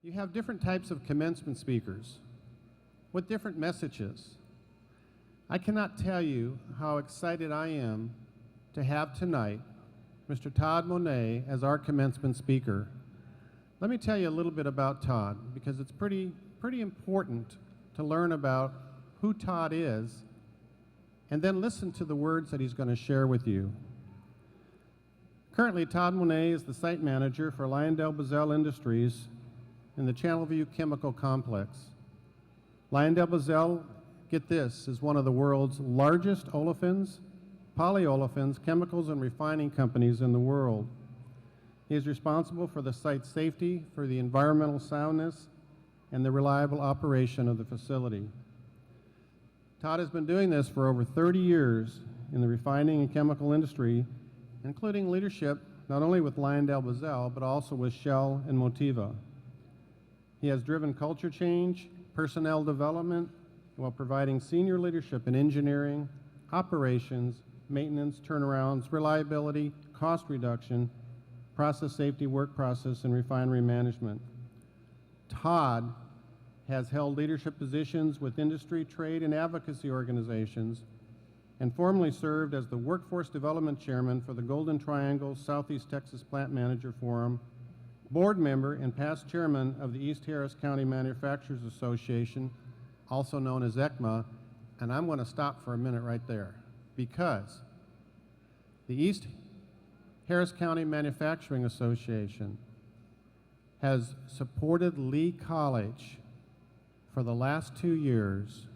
You have different types of commencement speakers with different messages. I cannot tell you how excited I am to have tonight Mr. Todd Monette as our commencement speaker. Let me tell you a little bit about Todd, because it's pretty important to learn about who Todd is and then listen to the words that he's going to share with you. Currently, Todd Monette is the site manager for LyondellBasell Industries in the Channelview Chemical Complex. LyondellBasell, get this, is one of the world's largest olefins, polyolefins, chemicals, and refining companies in the world. He is responsible for the site's safety, for the environmental soundness, and the reliable operation of the facility. Todd has been doing this for over 30 years in the refining and chemical industry, including leadership not only with LyondellBasell, but also with Shell and Motiva. He has driven culture change, personnel development, while providing senior leadership in engineering, operations, maintenance, turnarounds, reliability, cost reduction, process safety, work process, and refinery management. Todd has held leadership positions with industry, trade, and advocacy organizations, and formerly served as the Workforce Development Chairman for the Golden Triangle Southeast Texas Plant Manager Forum, board member and past chairman of the East Harris County Manufacturers Association, also known as ECMA, and I'm going to stop for a minute right there, because the East Harris County Manufacturing Association has supported Lee College for the last 2 years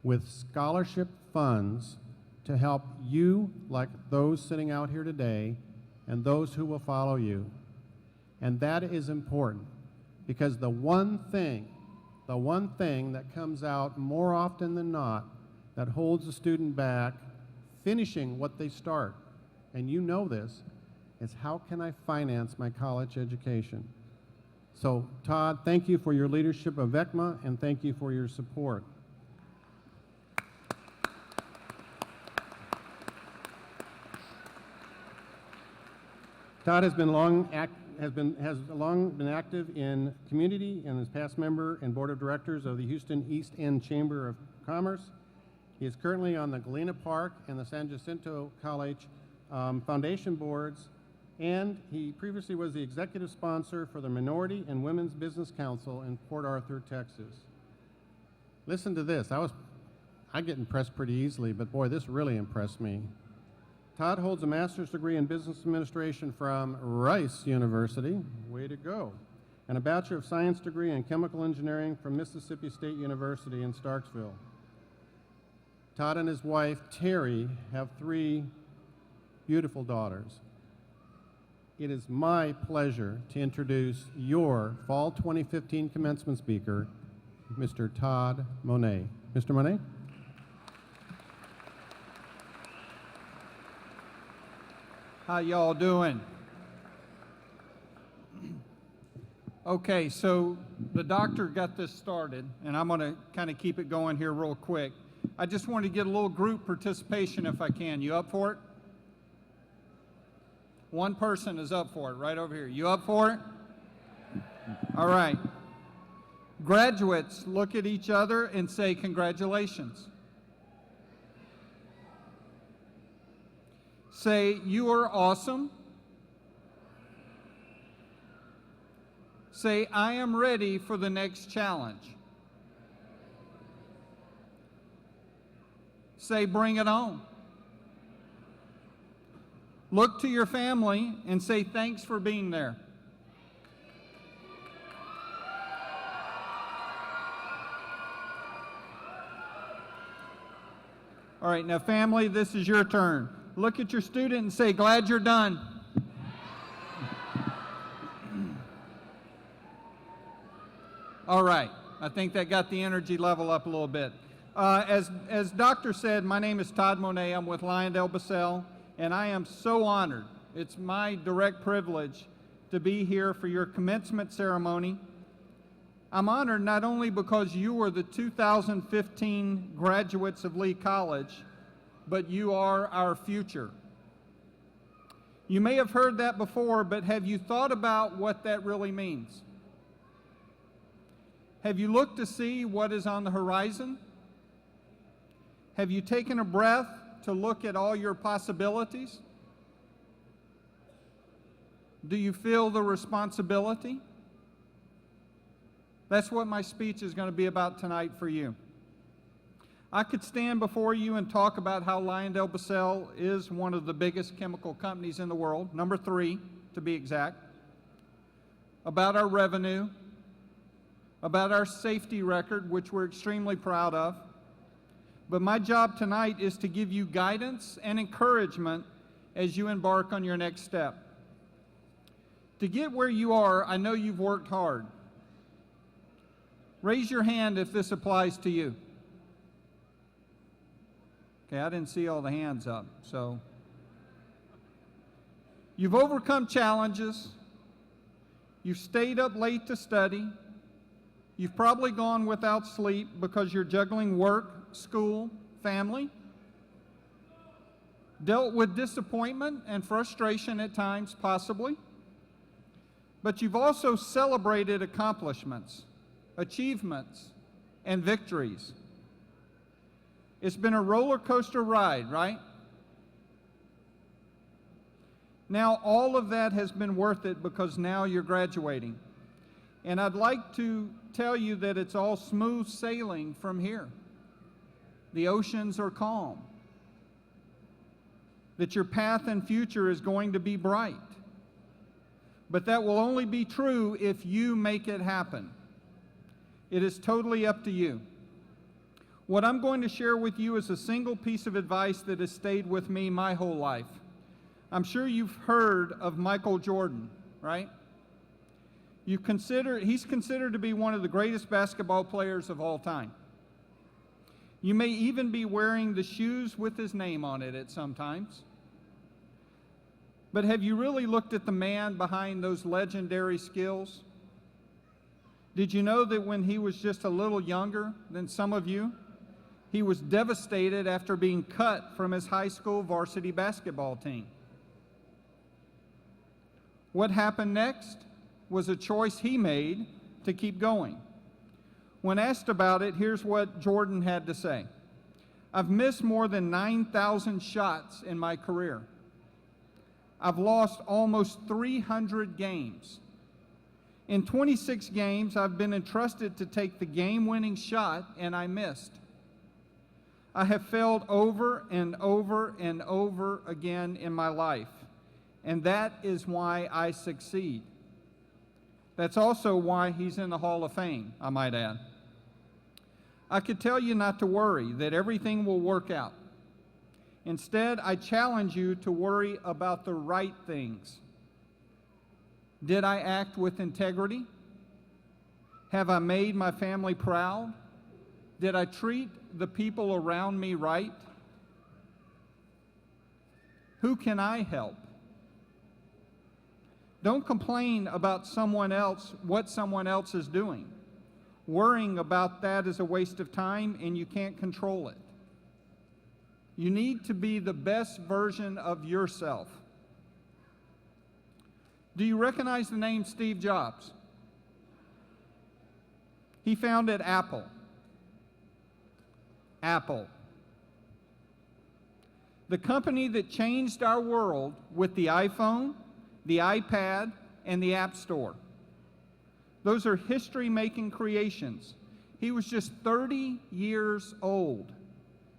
with scholarship funds to help you, like those sitting out here today, and those who will follow you. And that is important, because the one thing that comes out more often than not that holds a student back finishing what they start, and you know this, is how can I finance my college education? So, Todd, thank you for your leadership of ECMA, and thank you for your support. Todd has long been active in community and is past member and board of directors of the Houston East End Chamber of Commerce. He is currently on the Galena Park and the San Jacinto College foundation boards, and he previously was the executive sponsor for the Minority and Women's Business Council in Port Arthur, Texas. Listen to this. I get impressed pretty easily, but boy, this really impressed me. Todd holds a master's degree in business administration from Rice University, way to go, and a Bachelor of Science degree in chemical engineering from Mississippi State University in Starksville. Todd and his wife, Terry, have 3 beautiful daughters. It is my pleasure to introduce your Fall 2015 commencement speaker, Mr. Todd Monette. Mr. Monette? How y'all doing? Okay, so the doctor got this started, and I'm going to kind of keep it going here real quick. I just want to get a little group participation if I can. You up for it? One person is up for it, right over here. You up for it? All right. Graduates, look at each other and say congratulations. Say, you are awesome. Say, I am ready for the next challenge. Say, bring it on. Look to your family and say, thanks for being there. All right, now family, this is your turn. Look at your student and say, glad you're done. All right, I think that got the energy level up a little bit. As Doctor said, my name is Todd Monette. I'm with LyondellBasell, and I am so honored. It's my direct privilege to be here for your commencement ceremony. I'm honored not only because you are the 2015 graduates of Lee College, but you are our future. You may have heard that before, but have you thought about what that really means? Have you looked to see what is on the horizon? Have you taken a breath to look at all your possibilities? Do you feel the responsibility? That's what my speech is going to be about tonight for you. I could stand before you and talk about how LyondellBasell is one of the biggest chemical companies in the world, number 3 to be exact, about our revenue, about our safety record, which we're extremely proud of. But my job tonight is to give you guidance and encouragement as you embark on your next step. To get where you are, I know you've worked hard. Raise your hand if this applies to you. Okay, I didn't see all the hands up, so. You've overcome challenges. You've stayed up late to study. You've probably gone without sleep because you're juggling work, school, family. Dealt with disappointment and frustration at times, possibly. But you've also celebrated accomplishments, achievements, and victories. It's been a roller coaster ride, right? Now, all of that has been worth it because now you're graduating. And I'd like to tell you that it's all smooth sailing from here. The oceans are calm. That your path and future is going to be bright. But that will only be true if you make it happen. It is totally up to you. What I'm going to share with you is a single piece of advice that has stayed with me my whole life. I'm sure you've heard of Michael Jordan, right? He's considered to be one of the greatest basketball players of all time. You may even be wearing the shoes with his name on it at some times. But have you really looked at the man behind those legendary skills? Did you know that when he was just a little younger than some of you, he was devastated after being cut from his high school varsity basketball team? What happened next was a choice he made to keep going. When asked about it, here's what Jordan had to say. I've missed more than 9,000 shots in my career. I've lost almost 300 games. In 26 games, I've been entrusted to take the game-winning shot, and I missed. I have failed over and over and over again in my life, and that is why I succeed. That's also why he's in the Hall of Fame, I might add. I could tell you not to worry, that everything will work out. Instead, I challenge you to worry about the right things. Did I act with integrity? Have I made my family proud? Did I treat the people around me right? Who can I help? Don't complain about someone else, what someone else is doing. Worrying about that is a waste of time, and you can't control it. You need to be the best version of yourself. Do you recognize the name Steve Jobs? He founded Apple. Apple. The company that changed our world with the iPhone, the iPad, and the App Store. Those are history-making creations. He was just 30 years old.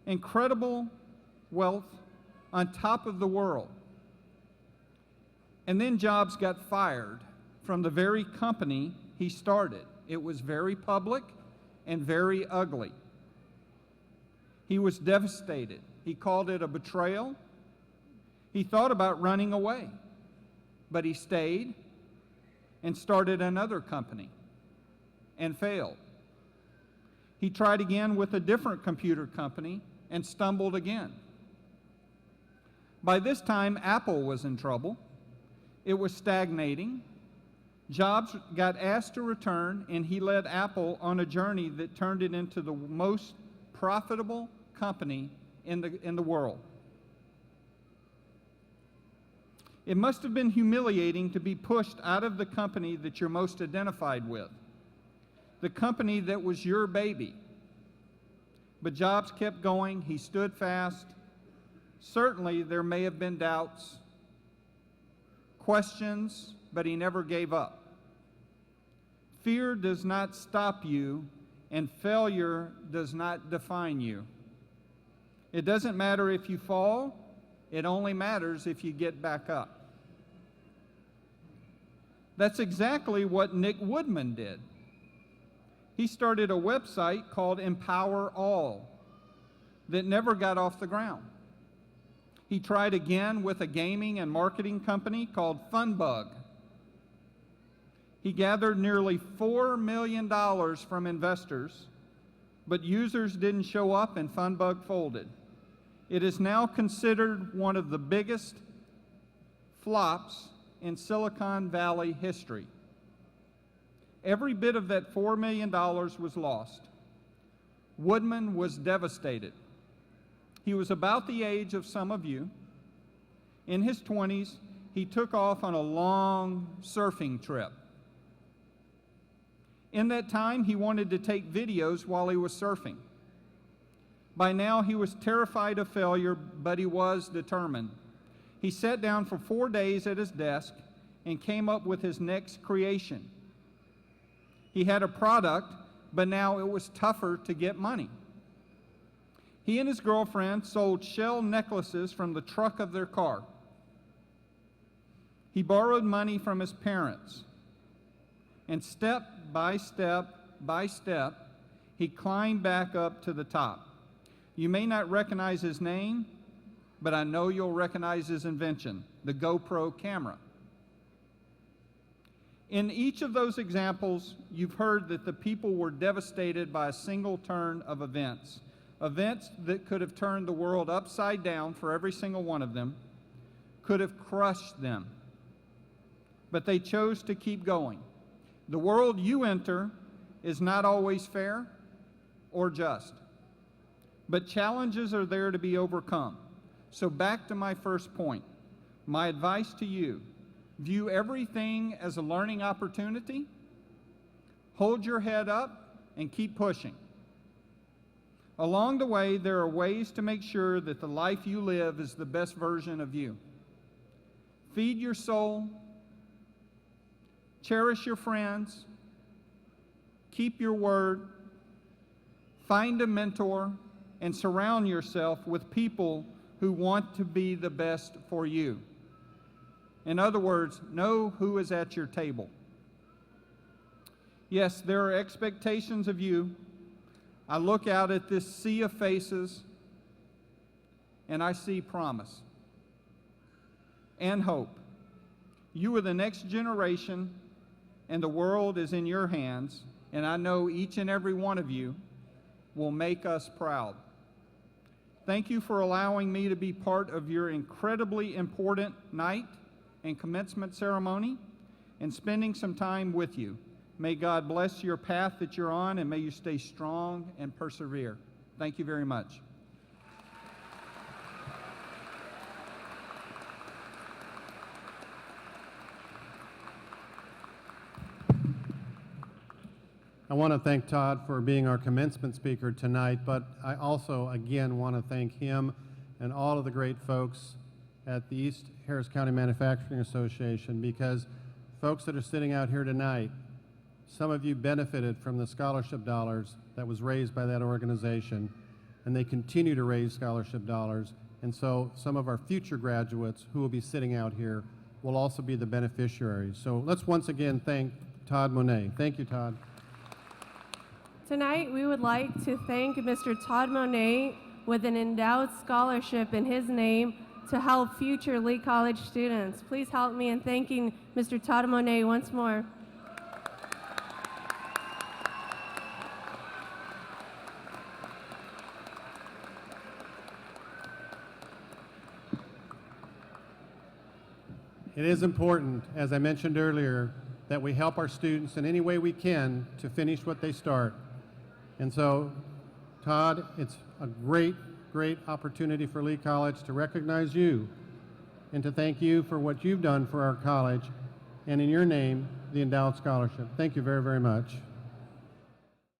Incredible wealth on top of the world. And then Jobs got fired from the very company he started. It was very public and very ugly. He was devastated. He called it a betrayal. He thought about running away, but he stayed and started another company and failed. He tried again with a different computer company and stumbled again. By this time, Apple was in trouble. It was stagnating. Jobs got asked to return, and he led Apple on a journey that turned it into the most profitable company in the world. It must have been humiliating to be pushed out of the company that you're most identified with, the company that was your baby. But jobs kept going. He stood fast. Certainly, there may have been doubts, questions, but he never gave up. Fear does not stop you, and failure does not define you. It doesn't matter if you fall, it only matters if you get back up. That's exactly what Nick Woodman did. He started a website called Empower All that never got off the ground. He tried again with a gaming and marketing company called Funbug. He gathered nearly $4 million from investors, but users didn't show up and Funbug folded. It is now considered one of the biggest flops in Silicon Valley history. Every bit of that $4 million was lost. Woodman was devastated. He was about the age of some of you. In his 20s, he took off on a long surfing trip. In that time, he wanted to take videos while he was surfing. By now, he was terrified of failure, but he was determined. He sat down for 4 days at his desk and came up with his next creation. He had a product, but now it was tougher to get money. He and his girlfriend sold shell necklaces from the truck of their car. He borrowed money from his parents, and step by step by step, he climbed back up to the top. You may not recognize his name, but I know you'll recognize his invention, the GoPro camera. In each of those examples, you've heard that the people were devastated by a single turn of events. Events that could have turned the world upside down for every single one of them, could have crushed them. But they chose to keep going. The world you enter is not always fair or just, but challenges are there to be overcome. So back to my first point. My advice to you, view everything as a learning opportunity, hold your head up, and keep pushing. Along the way, there are ways to make sure that the life you live is the best version of you. Feed your soul, cherish your friends, keep your word, find a mentor, and surround yourself with people who want to be the best for you. In other words, know who is at your table. Yes, there are expectations of you. I look out at this sea of faces, and I see promise and hope. You are the next generation, and the world is in your hands, and I know each and every one of you will make us proud. Thank you for allowing me to be part of your incredibly important night and commencement ceremony and spending some time with you. May God bless your path that you're on, and may you stay strong and persevere. Thank you very much. I want to thank Todd for being our commencement speaker tonight, but I also, again, want to thank him and all of the great folks at the East Harris County Manufacturing Association, because folks that are sitting out here tonight, some of you benefited from the scholarship dollars that was raised by that organization, and they continue to raise scholarship dollars, and so some of our future graduates who will be sitting out here will also be the beneficiaries. So let's once again thank Todd Monette. Thank you, Todd. Tonight, we would like to thank Mr. Todd Monette with an endowed scholarship in his name to help future Lee College students. Please help me in thanking Mr. Todd Monette once more. It is important, as I mentioned earlier, that we help our students in any way we can to finish what they start. And so, Todd, it's a great opportunity for Lee College to recognize you and to thank you for what you've done for our college, and in your name, the endowed scholarship. Thank you very, very much.